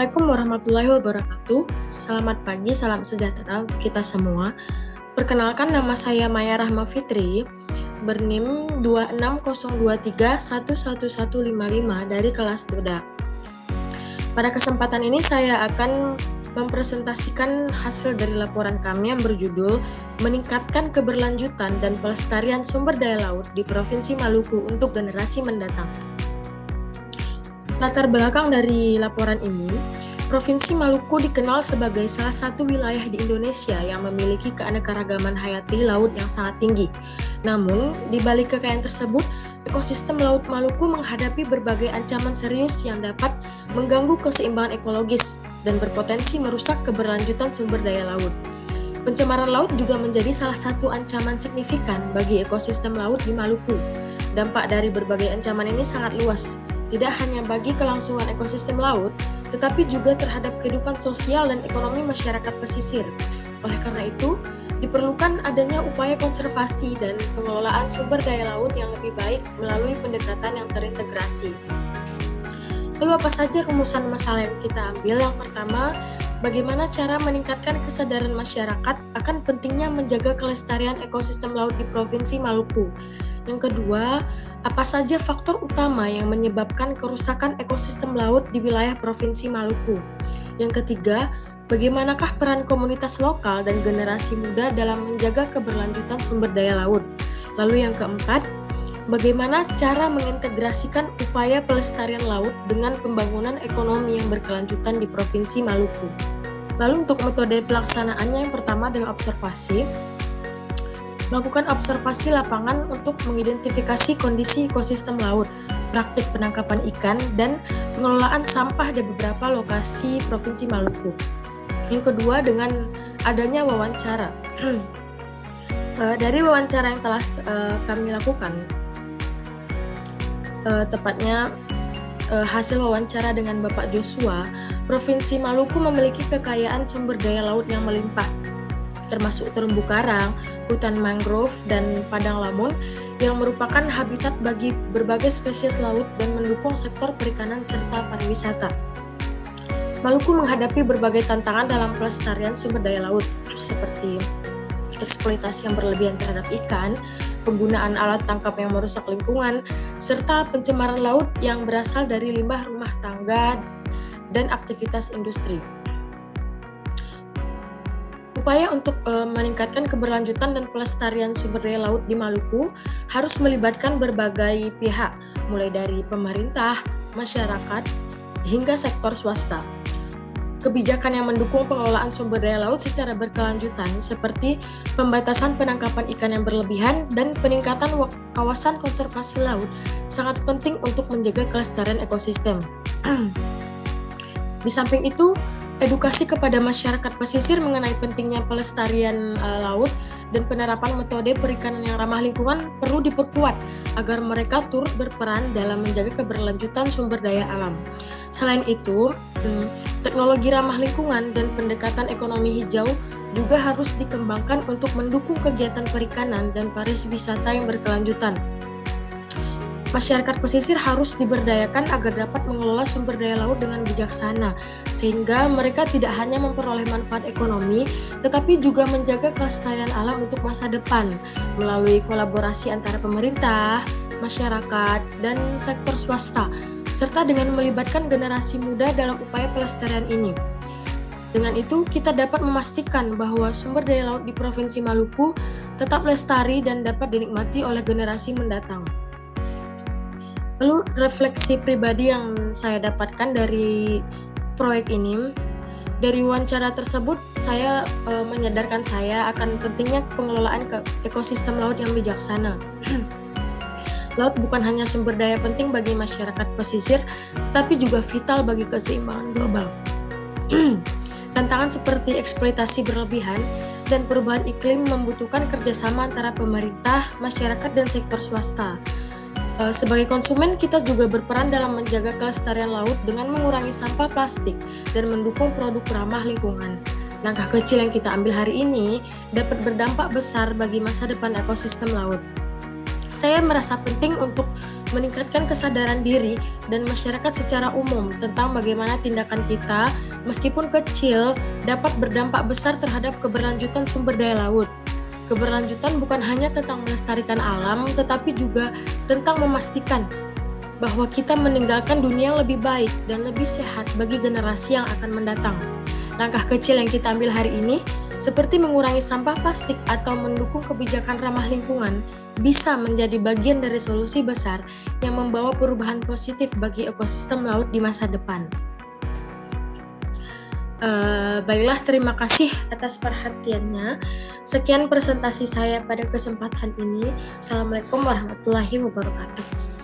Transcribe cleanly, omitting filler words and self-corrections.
Assalamualaikum warahmatullahi wabarakatuh. Selamat pagi, salam sejahtera untuk kita semua. Perkenalkan, nama saya Maya Rahma Fitri, berNIM 26023111155 dari kelas Duda. Pada kesempatan ini saya akan mempresentasikan hasil dari laporan kami yang berjudul Meningkatkan Keberlanjutan dan Pelestarian Sumber Daya Laut di Provinsi Maluku untuk Generasi Mendatang. Latar belakang dari laporan ini, Provinsi Maluku dikenal sebagai salah satu wilayah di Indonesia yang memiliki keanekaragaman hayati laut yang sangat tinggi. Namun, di balik kekayaan tersebut, ekosistem Laut Maluku menghadapi berbagai ancaman serius yang dapat mengganggu keseimbangan ekologis dan berpotensi merusak keberlanjutan sumber daya laut. Pencemaran laut juga menjadi salah satu ancaman signifikan bagi ekosistem laut di Maluku. Dampak dari berbagai ancaman ini sangat luas, tidak hanya bagi kelangsungan ekosistem laut, tetapi juga terhadap kehidupan sosial dan ekonomi masyarakat pesisir. Oleh karena itu, diperlukan adanya upaya konservasi dan pengelolaan sumber daya laut yang lebih baik melalui pendekatan yang terintegrasi. Lalu apa saja rumusan masalah yang kita ambil? Yang pertama, bagaimana cara meningkatkan kesadaran masyarakat akan pentingnya menjaga kelestarian ekosistem laut di Provinsi Maluku. Yang kedua, apa saja faktor utama yang menyebabkan kerusakan ekosistem laut di wilayah Provinsi Maluku? Yang ketiga, bagaimanakah peran komunitas lokal dan generasi muda dalam menjaga keberlanjutan sumber daya laut? Lalu yang keempat, bagaimana cara mengintegrasikan upaya pelestarian laut dengan pembangunan ekonomi yang berkelanjutan di Provinsi Maluku? Lalu untuk metode pelaksanaannya, yang pertama adalah observasi. Melakukan observasi lapangan untuk mengidentifikasi kondisi ekosistem laut, praktik penangkapan ikan, dan pengelolaan sampah di beberapa lokasi Provinsi Maluku. Yang kedua, dengan adanya wawancara. Dari wawancara yang telah kami lakukan, tepatnya hasil wawancara dengan Bapak Joshua, Provinsi Maluku memiliki kekayaan sumber daya laut yang melimpah, termasuk terumbu karang, hutan mangrove, dan padang lamun yang merupakan habitat bagi berbagai spesies laut dan mendukung sektor perikanan serta pariwisata. Maluku menghadapi berbagai tantangan dalam pelestarian sumber daya laut, seperti eksploitasi yang berlebihan terhadap ikan, penggunaan alat tangkap yang merusak lingkungan, serta pencemaran laut yang berasal dari limbah rumah tangga dan aktivitas industri. Upaya untuk meningkatkan keberlanjutan dan pelestarian sumber daya laut di Maluku harus melibatkan berbagai pihak, mulai dari pemerintah, masyarakat, hingga sektor swasta. Kebijakan yang mendukung pengelolaan sumber daya laut secara berkelanjutan seperti pembatasan penangkapan ikan yang berlebihan dan peningkatan kawasan konservasi laut sangat penting untuk menjaga kelestarian ekosistem. Di samping itu, edukasi kepada masyarakat pesisir mengenai pentingnya pelestarian laut dan penerapan metode perikanan yang ramah lingkungan perlu diperkuat agar mereka turut berperan dalam menjaga keberlanjutan sumber daya alam. Selain itu, teknologi ramah lingkungan dan pendekatan ekonomi hijau juga harus dikembangkan untuk mendukung kegiatan perikanan dan pariwisata yang berkelanjutan. Masyarakat pesisir harus diberdayakan agar dapat mengelola sumber daya laut dengan bijaksana, sehingga mereka tidak hanya memperoleh manfaat ekonomi, tetapi juga menjaga kelestarian alam untuk masa depan, melalui kolaborasi antara pemerintah, masyarakat, dan sektor swasta, serta dengan melibatkan generasi muda dalam upaya pelestarian ini. Dengan itu, kita dapat memastikan bahwa sumber daya laut di Provinsi Maluku tetap lestari dan dapat dinikmati oleh generasi mendatang. Lalu refleksi pribadi yang saya dapatkan dari proyek ini, dari wawancara tersebut saya menyadarkan saya akan pentingnya pengelolaan ekosistem laut yang bijaksana. Laut bukan hanya sumber daya penting bagi masyarakat pesisir, tetapi juga vital bagi keseimbangan global. Tantangan seperti eksploitasi berlebihan dan perubahan iklim membutuhkan kerjasama antara pemerintah, masyarakat, dan sektor swasta. Sebagai konsumen, kita juga berperan dalam menjaga kelestarian laut dengan mengurangi sampah plastik dan mendukung produk ramah lingkungan. Langkah kecil yang kita ambil hari ini dapat berdampak besar bagi masa depan ekosistem laut. Saya merasa penting untuk meningkatkan kesadaran diri dan masyarakat secara umum tentang bagaimana tindakan kita, meskipun kecil, dapat berdampak besar terhadap keberlanjutan sumber daya laut. Keberlanjutan bukan hanya tentang melestarikan alam, tetapi juga tentang memastikan bahwa kita meninggalkan dunia yang lebih baik dan lebih sehat bagi generasi yang akan mendatang. Langkah kecil yang kita ambil hari ini, seperti mengurangi sampah plastik atau mendukung kebijakan ramah lingkungan, bisa menjadi bagian dari solusi besar yang membawa perubahan positif bagi ekosistem laut di masa depan. Baiklah, terima kasih atas perhatiannya. Sekian presentasi saya pada kesempatan ini. Assalamualaikum warahmatullahi wabarakatuh.